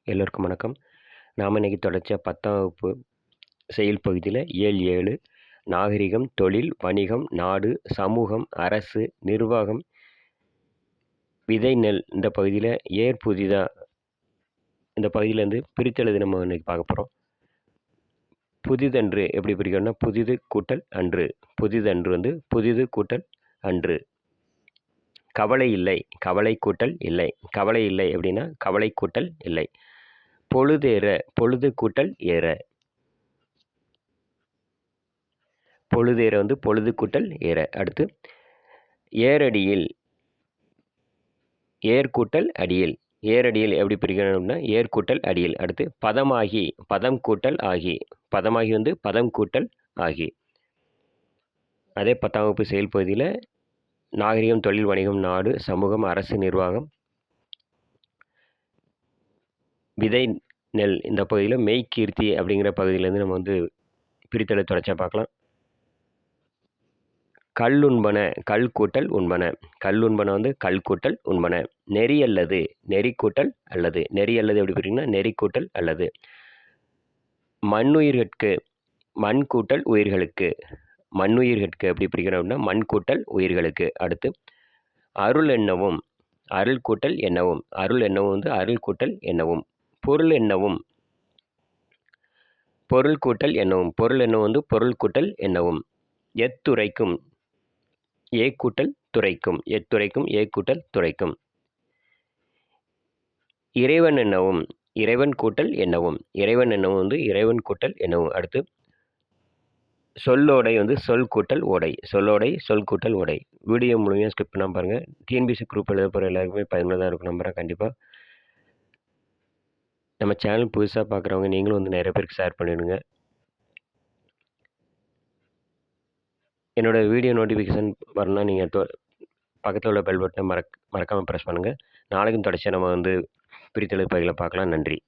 எல்லோருக்கும் வணக்கம். நாம் இன்னைக்கு தொடர்ச்சியாக 10ஆம் வகுப்பு செயல் பகுதியில் இயல் 7 நாகரிகம், தொழில், வணிகம், நாடு, சமூகம், அரசு, நிர்வாகம், விதை நெல் இந்த பகுதியில் ஏர் புதிதா இந்த பகுதியிலேருந்து பிரித்தெழுதி நம்ம இன்னைக்கு பார்க்க போகிறோம். புதிதன்று எப்படி பிரிக்கணும்னா புதிது கூட்டல் அன்று. புதிதன்று வந்து புதிது கூட்டல் அன்று. கவலை இல்லை, கவலை கூட்டல் இல்லை. கவலை இல்லை அப்படின்னா கவலை கூட்டல் இல்லை. பொழுதேற, பொழுது கூட்டல் ஏற. பொழுதேற வந்து பொழுது கூட்டல் ஏற. அடுத்து ஏரடியில், ஏர் கூட்டல் அடியில். ஏரடியில் எப்படி பிரிக்கணும்னா ஏர் கூட்டல் அடியில். அடுத்து பதமாகி, பதம் கூட்டல் ஆகி. பதமாகி வந்து பதம் கூட்டல் ஆகி. அதே 10ஆம் வகுப்பு செயல் பகுதியில் நாகரிகம், தொழில், வணிகம், நாடு, சமூகம், அரசு, நிர்வாகம், விதை நெல் இந்த பகுதியில் மெய்கீர்த்தி அப்படிங்கிற பகுதியிலேருந்து நம்ம வந்து பிரித்தெழு தொடர்ச்சியாக பார்க்கலாம். கல் உண்பன, கல் கூட்டல் உண்பன. கல் உண்பன வந்து கல் கூட்டல் உண்பன. நெறி அல்லது, நெறி கூட்டல் அல்லது. நெறி அல்லது எப்படி பிரிக்கணும்னா நெறி கூட்டல் அல்லது. மண்ணுயிர்கட்கு, மண் கூட்டல் உயிர்களுக்கு. மண்ணுயிர்கட்கு எப்படி பிரிக்கணும் அப்படின்னா மண் கூட்டல் உயிர்களுக்கு. அடுத்து அருள் எண்ணவும், அருள் கூட்டல் எண்ணவும். அருள் எண்ணவும் வந்து அருள் கூட்டல் எண்ணவும். பொருள் எண்ணவும், பொருள் கூட்டல் எண்ணவும். பொருள் எண்ணவும் வந்து பொருள் கூட்டல் எண்ணவும். எத்துரைக்கும், ஏ கூட்டல் துரைக்கும். எத்துரைக்கும், ஏ கூட்டல் துரைக்கும். இறைவன் என்னவும், இறைவன் கூட்டல் என்னவும். இறைவன் என்னவும் வந்து இறைவன் கூட்டல் என்னவும். அடுத்து சொல்லோடை வந்து சொல் கூட்டல் ஓடை. சொல்லோடை, சொல் கூட்டல் ஓடை. வீடியோ முழுமையாக ஸ்கிப் பண்ணாமல் பாருங்கள். டிஎன்பிசி குரூப் எழுத போகிற எல்லாருக்குமே பயனுள்ளதாக இருக்கும் நம்புகிறேன். கண்டிப்பாக நம்ம சேனல் புதுசாக பார்க்குறவங்க நீங்களும் வந்து நிறைய பேருக்கு ஷேர் பண்ணிவிடுங்க. என்னோடய வீடியோ நோட்டிஃபிகேஷன் வரணும்னா நீங்கள் பக்கத்தில் உள்ள பெல் பட்டனை மறக்காமல் ப்ரெஸ் பண்ணுங்கள். நாளைக்கும் தொடர்ச்சியாக நம்ம வந்து பிரித்தெழுது பகுதியில் பார்க்கலாம். நன்றி.